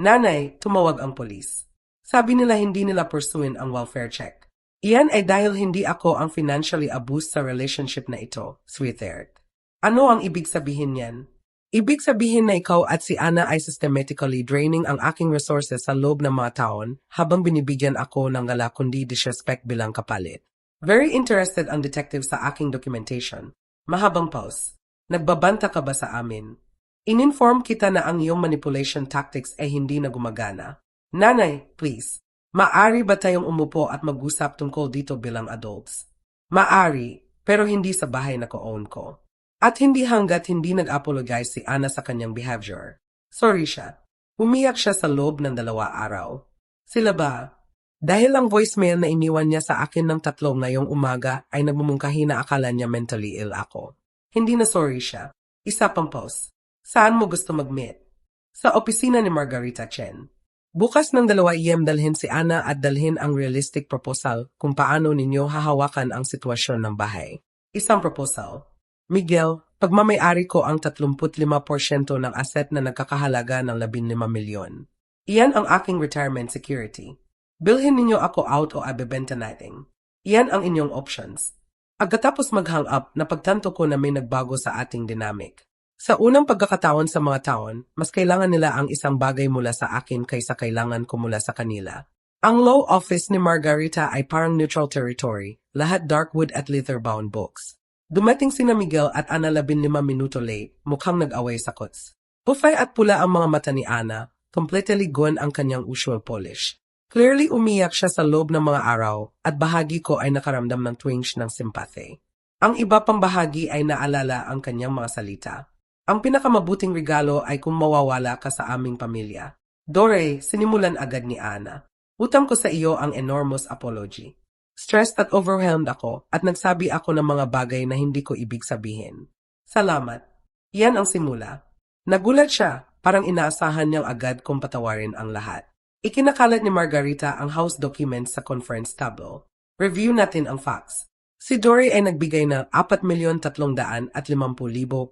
Nanay, tumawag ang polis. Sabi nila hindi nila pursuin ang welfare check. Iyan ay dahil hindi ako ang financially abused sa relationship na ito, sweetheart. Ano ang ibig sabihin niyan? Ibig sabihin na ikaw at si Ana ay systematically draining ang aking resources sa loob ng mga taon habang binibigyan ako ng gala kundi disrespect bilang kapalit. Very interested ang detective sa aking documentation. Mahabang pause. Nagbabanta ka ba sa amin? Ininform kita na ang iyong manipulation tactics ay hindi na gumagana. Nanay, please. Maari ba tayong umupo at mag-usap tungkol dito bilang adults? Maari, pero hindi sa bahay na ko-own ko. At hindi hanggat hindi nag-apologize si Ana sa kanyang behavior. Sorry siya. Umiyak siya sa loob ng 2 araw. Sila ba? Dahil ang voicemail na iniwan niya sa akin ng 3 ngayong umaga ay nagmumungkahi na akala niya mentally ill ako. Hindi na sorry siya. Isa pang pause. Saan mo gusto mag-meet? Sa opisina ni Margarita Chen. Bukas ng 2 AM dalhin si Ana at dalhin ang realistic proposal kung paano ninyo hahawakan ang sitwasyon ng bahay. Isang proposal. Miguel, pagmamayari ko ang 35% ng asset na nagkakahalaga ng 15 milyon. Iyan ang aking retirement security. Bilhin ninyo ako out o abebenta natin. Iyan ang inyong options. Agkatapos mag-hang up, napagtanto ko na may nagbago sa ating dynamic. Sa unang pagkakataon sa mga taon, mas kailangan nila ang isang bagay mula sa akin kaysa kailangan ko mula sa kanila. Ang law office ni Margarita ay parang neutral territory, lahat darkwood at leather-bound books. Dumating sina Miguel at Ana 15 minuto late, mukhang nag-away sa kots. Pufay at pula ang mga mata ni Ana, completely gone ang kanyang usual polish. Clearly umiyak siya sa loob ng mga araw at bahagi ko ay nakaramdam ng twinge ng sympathy. Ang iba pang bahagi ay naalala ang kanyang mga salita. Ang pinakamabuting regalo ay kung mawawala ka sa aming pamilya. Dore, sinimulan agad ni Ana. Utang ko sa iyo ang enormous apology. Stressed at overwhelmed ako at nagsabi ako ng mga bagay na hindi ko ibig sabihin. Salamat. Yan ang simula. Nagulat siya, parang inaasahan niyang agad kung patawarin ang lahat. Ikinakalat ni Margarita ang house documents sa conference table. Review natin ang facts. Si Dory ay nagbigay ng 4,350,000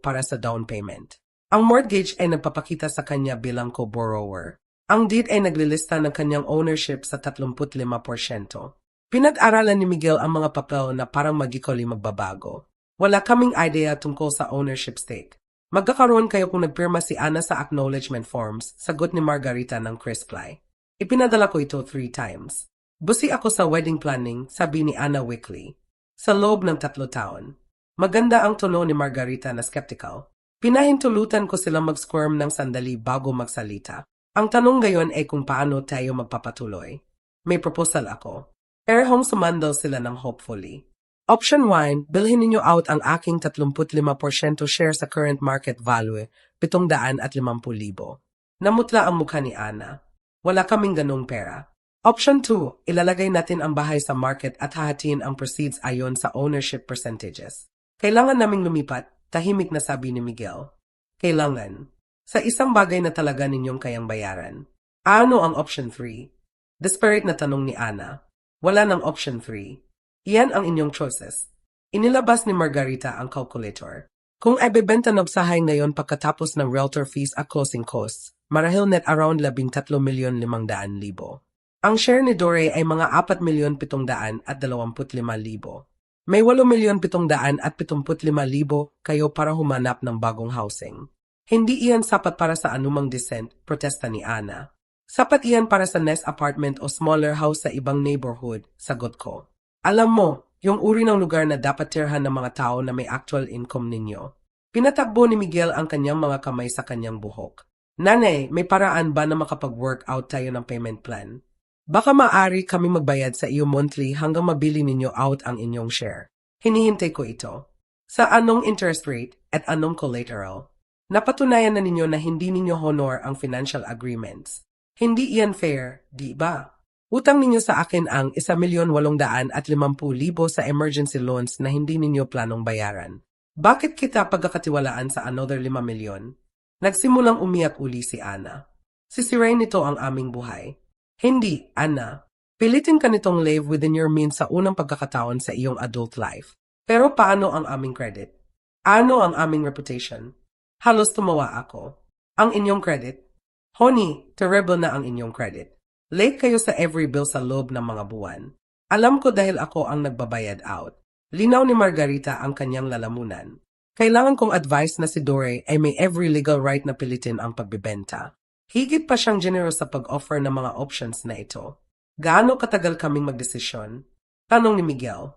para sa down payment. Ang mortgage ay nagpapakita sa kanya bilang co-borrower. Ang deed ay naglilista ng kanyang ownership sa 35%. Pinag-aralan ni Miguel ang mga papel na parang magically magbabago. Wala kaming idea tungkol sa ownership stake. Magkakaroon kayo kung nagpirma si Ana sa acknowledgement forms, sagot ni Margarita ng crisply. Ipinadala ko ito 3 times. Busi ako sa wedding planning, sabi ni Ana weakly. Sa loob ng 3 taon. Maganda ang tono ni Margarita na skeptical. Pinahintulutan ko silang mag-squirm ng sandali bago magsalita. Ang tanong ngayon ay kung paano tayo magpapatuloy. May proposal ako. Erhong sumandal sila ng hopefully. Option 1, bilhin ninyo out ang aking 35% share sa current market value, 750,000. Namutla ang mukha ni Ana. Wala kaming ganong pera. Option 2, ilalagay natin ang bahay sa market at hahatiin ang proceeds ayon sa ownership percentages. Kailangan naming lumipat, tahimik na sabi ni Miguel. Kailangan. Sa isang bagay na talaga ninyong kayang bayaran. Ano ang option 3? Desperate na tanong ni Ana. Wala ng option 3. Iyan ang inyong choices. Inilabas ni Margarita ang calculator. Kung ibebenta ng sahay ngayon pagkatapos ng realtor fees at closing costs, marahil net around 13,500,000. Ang share ni Dore ay mga 4,725,000. May 8,775,000 kayo para humanap ng bagong housing. Hindi iyan sapat para sa anumang descent, protesta ni Ana. Sapat iyan para sa nest apartment o smaller house sa ibang neighborhood, sagot ko. Alam mo, yung uri ng lugar na dapat tirhan ng mga tao na may actual income ninyo. Pinatakbo ni Miguel ang kanyang mga kamay sa kanyang buhok. Nanay, may paraan ba na makapag-work out tayo ng payment plan? Baka maaari kami magbayad sa iyo monthly hanggang mabili ninyo out ang inyong share. Hinihintay ko ito. Sa anong interest rate at anong collateral? Napatunayan na ninyo na hindi ninyo honor ang financial agreements. Hindi iyan fair, di ba? Utang ninyo sa akin ang 1,850,000 sa emergency loans na hindi ninyo planong bayaran. Bakit kita pagkakatiwalaan sa another 5 milyon? Nagsimulang umiyak uli si Ana. Sisirain nito ang aming buhay. Hindi, Ana. Pilitin ka nitong live within your means sa unang pagkakataon sa iyong adult life. Pero paano ang aming credit? Ano ang aming reputation? Halos tumawa ako. Ang inyong credit? Honey, terrible na ang inyong credit. Late kayo sa every bill sa loob ng mga buwan. Alam ko dahil ako ang nagbabayad out. Linaw ni Margarita ang kanyang lalamunan. Kailangan kong advice na si Dore ay may every legal right na pilitin ang pagbibenta. Higit pa siyang generous sa pag-offer ng mga options na ito. Gaano katagal kaming magdesisyon? Tanong ni Miguel.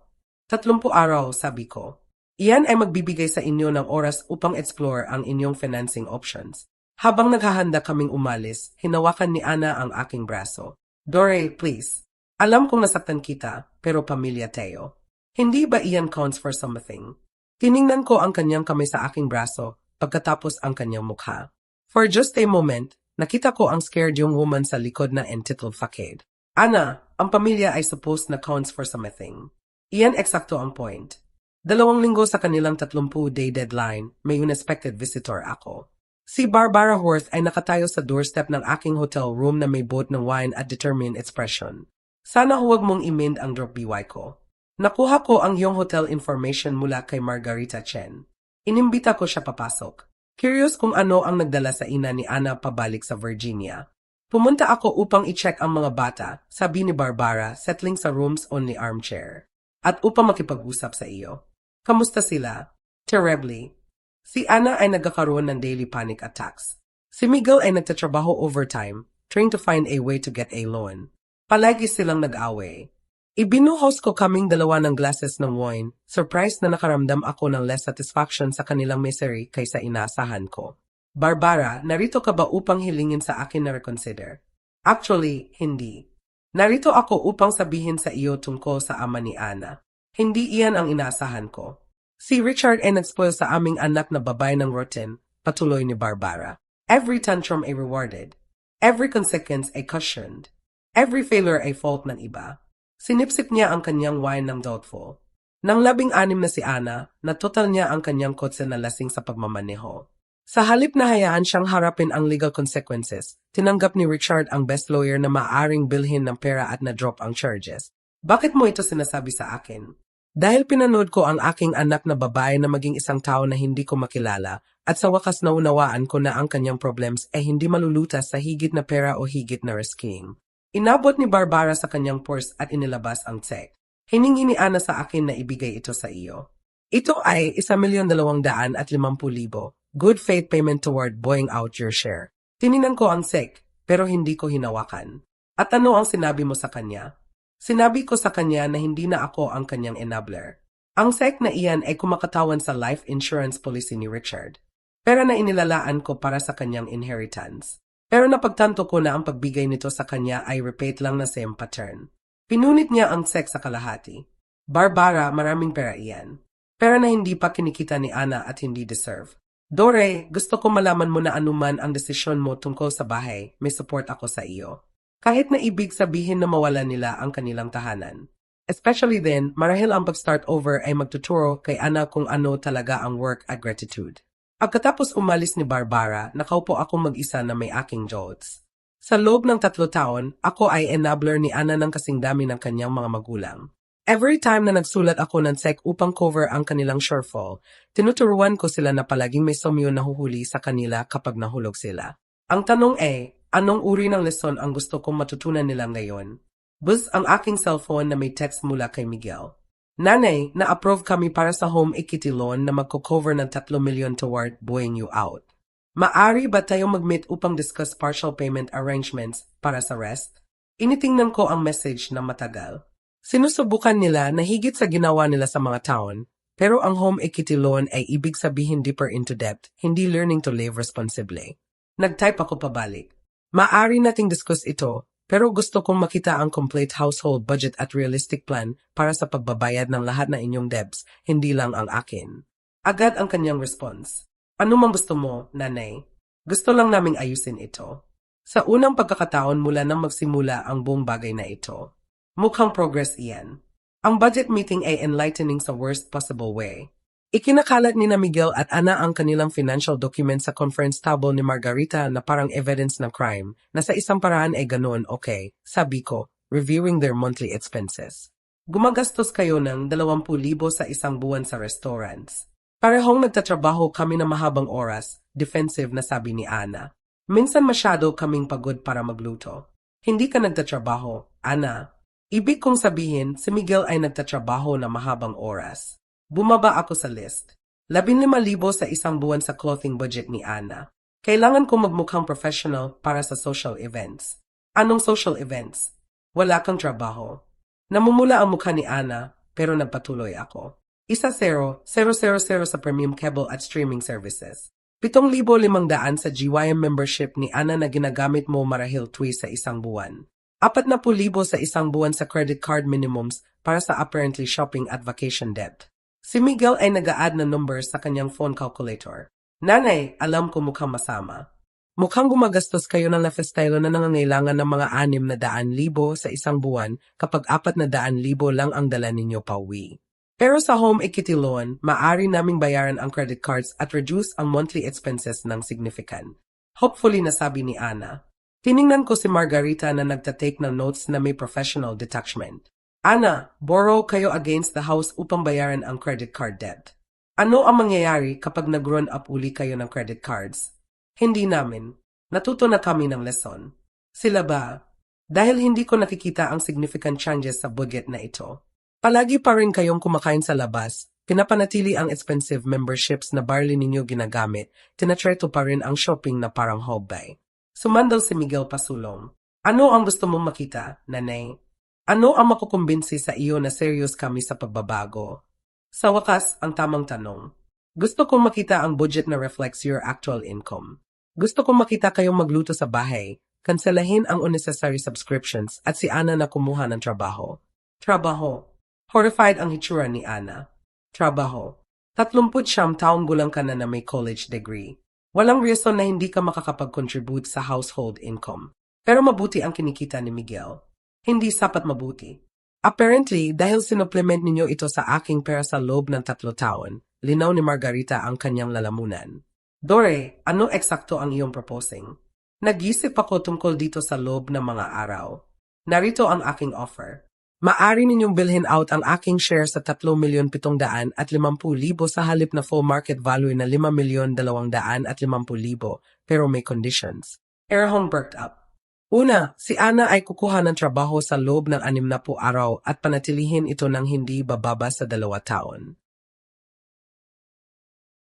30 araw, sabi ko. Iyan ay magbibigay sa inyo ng oras upang explore ang inyong financing options. Habang naghahanda kaming umalis, hinawakan ni Ana ang aking braso. Dore, please. Alam kong nasaktan kita, pero pamilya tayo. Hindi ba iyan counts for something? Tiningnan ko ang kanyang kamay sa aking braso, pagkatapos ang kanyang mukha. For just a moment, nakita ko ang scared young woman sa likod na entitled facade. Ana, ang pamilya ay supposed na counts for something. Iyan eksakto ang point. 2 linggo sa kanilang 30-day deadline, may unexpected visitor ako. Si Barbara Horth ay nakatayo sa doorstep ng aking hotel room na may boat ng wine at determined expression. Sana huwag mong i-mind ang drop BY ko. Nakuha ko ang iyong hotel information mula kay Margarita Chen. Inimbita ko siya papasok. Curious kung ano ang nagdala sa ina ni Ana pabalik sa Virginia. Pumunta ako upang i-check ang mga bata, sabi ni Barbara, settling sa room's only armchair. At upang makipag-usap sa iyo. Kamusta sila? Terribly. Si Ana ay nagkakaroon ng daily panic attacks. Si Miguel ay nagtatrabaho overtime, trying to find a way to get a loan. Palagi silang nag-away. Ibinuhos ko kaming 2 ng glasses ng wine, surprised na nakaramdam ako ng less satisfaction sa kanilang misery kaysa inaasahan ko. Barbara, narito ka ba upang hilingin sa akin na reconsider? Actually, hindi. Narito ako upang sabihin sa iyo tungkol sa ama ni Ana. Hindi iyan ang inaasahan ko. Si Richard ay nag-spoil sa aming anak na babae ng rotten, patuloy ni Barbara. Every tantrum ay rewarded. Every consequence ay cushioned. Every failure ay fault ng iba. Sinipsip niya ang kanyang wine ng doubtful. Nang 16 na si Ana, natotal niya ang kanyang kotse na lasing sa pagmamaneho. Sa halip na hayaan siyang harapin ang legal consequences, tinanggap ni Richard ang best lawyer na maaaring bilhin ng pera at na-drop ang charges. Bakit mo ito sinasabi sa akin? Dahil pinanood ko ang aking anak na babae na maging isang tao na hindi ko makilala at sa wakas naunawaan ko na ang kanyang problems ay hindi malulutas sa higit na pera o higit na risking. Inabot ni Barbara sa kanyang purse at inilabas ang check. Hiningi ni Ana sa akin na ibigay ito sa iyo. Ito ay 1,250,000. Good faith payment toward buying out your share. Tininan ko ang check pero hindi ko hinawakan. At ano ang sinabi mo sa kanya? Sinabi ko sa kanya na hindi na ako ang kanyang enabler. Ang check na iyan ay kumakatawan sa life insurance policy ni Richard. Pera na inilalaan ko para sa kanyang inheritance. Pero napagtanto ko na ang pagbigay nito sa kanya ay repeat lang na same pattern. Pinunit niya ang check sa kalahati. Barbara, maraming pera iyan. Pera na hindi pa kinikita ni Ana at hindi deserve. Dore, gusto ko malaman mo na anuman ang desisyon mo tungkol sa bahay, may support ako sa iyo. Kahit na ibig sabihin na mawala nila ang kanilang tahanan. Especially then, marahil ang pag-start over ay magtuturo kay Ana kung ano talaga ang work at gratitude. Pagkatapos umalis ni Barbara, nakaupo akong mag-isa na may aking jolts. Sa loob ng 3 taon, ako ay enabler ni Ana ng kasing dami ng kanyang mga magulang. Every time na nagsulat ako ng check upang cover ang kanilang shortfall, tinuturuan ko sila na palaging may somyo na huhuli sa kanila kapag nahulog sila. Ang tanong ay, anong uri ng lesson ang gusto kong matutunan nila ngayon? Buzz ang aking cellphone na may text mula kay Miguel. Nanay, na-approve kami para sa home equity loan na magko-cover ng 3 milyon toward buying you out. Maari ba tayo mag-meet upang discuss partial payment arrangements para sa rest? Initingnan ko ang message na matagal. Sinusubukan nila na higit sa ginawa nila sa mga taon, pero ang home equity loan ay ibig sabihin deeper into debt, hindi learning to live responsibly. Nag-type ako pabalik. Maari nating discuss ito, pero gusto kong makita ang complete household budget at realistic plan para sa pagbabayad ng lahat na inyong debts, hindi lang ang akin. Agad ang kanyang response. Ano mang gusto mo, nanay? Gusto lang naming ayusin ito. Sa unang pagkakataon mula nang magsimula ang buong bagay na ito. Mukhang progress iyan. Ang budget meeting ay enlightening sa worst possible way. Ikinakalat ni na Miguel at Ana ang kanilang financial documents sa conference table ni Margarita na parang evidence ng crime, na sa isang paraan ay ganoon okay, sabi ko, reviewing their monthly expenses. Gumagastos kayo ng 20,000 sa isang buwan sa restaurants. Parehong nagtatrabaho kami na mahabang oras, defensive na sabi ni Ana. Minsan masyado kaming pagod para magluto. Hindi ka nagtatrabaho, Ana. Ibig kong sabihin, si Miguel ay nagtatrabaho na mahabang oras. Bumaba ako sa list. 15,000 sa isang buwan sa clothing budget ni Ana. Kailangan ko magmukhang professional para sa social events. Anong social events? Wala kang trabaho. Namumula ang mukha ni Ana, pero nagpatuloy ako. 1,000 sa premium cable at streaming services. 7,500 sa GYM membership ni Ana na ginagamit mo marahil sa isang buwan. 40,000 sa isang buwan sa credit card minimums para sa apparently shopping at vacation debt. Si Miguel ay nag-a-add na numbers sa kanyang phone calculator. Nanay, alam ko mukhang masama. Mukhang gumagastos kayo ng lifestyle na nangangailangan ng mga 600,000 sa isang buwan kapag 400,000 lang ang dala ninyo pauwi. Pero sa home equity loan, maaari naming bayaran ang credit cards at reduce ang monthly expenses ng significant. Hopefully nasabi ni Ana. Tiningnan ko si Margarita na nagtatake ng notes na may professional detachment. Ana, borrow kayo against the house upang bayaran ang credit card debt. Ano ang mangyayari kapag nag-run up uli kayo ng credit cards? Hindi namin. Natuto na kami ng lesson. Sila ba? Dahil hindi ko nakikita ang significant changes sa budget na ito. Palagi pa rin kayong kumakain sa labas, pinapanatili ang expensive memberships na barely ninyo ginagamit, tinatreto pa rin ang shopping na parang hobby. Sumandal si Miguel pasulong. Ano ang gusto mong makita, nanay? Ano ang makukumbinsi sa iyo na serious kami sa pagbabago? Sa wakas, ang tamang tanong. Gusto kong makita ang budget na reflects your actual income. Gusto kong makita kayong magluto sa bahay, kanselahin ang unnecessary subscriptions at si Ana na kumuha ng trabaho. Trabaho. Horrified ang hitsura ni Ana. Trabaho. 39 taong gulang ka na may college degree. Walang reason na hindi ka makakapag-contribute sa household income. Pero mabuti ang kinikita ni Miguel. Hindi sapat mabuti. Apparently, dahil sinupplement ninyo ito sa aking pera sa loob ng 3 taon, linaw ni Margarita ang kanyang lalamunan. Dore, ano eksakto ang iyong proposing? Nag-isip ako tungkol dito sa loob ng mga araw. Narito ang aking offer. Maari ninyong bilhin out ang aking share sa 3,750,000 sa halip na full market value na 5,250,000 pero may conditions. Erhong perked up. Una, si Ana ay kukuha ng trabaho sa loob ng 60 araw at panatilihin ito ng hindi bababa sa 2 taon.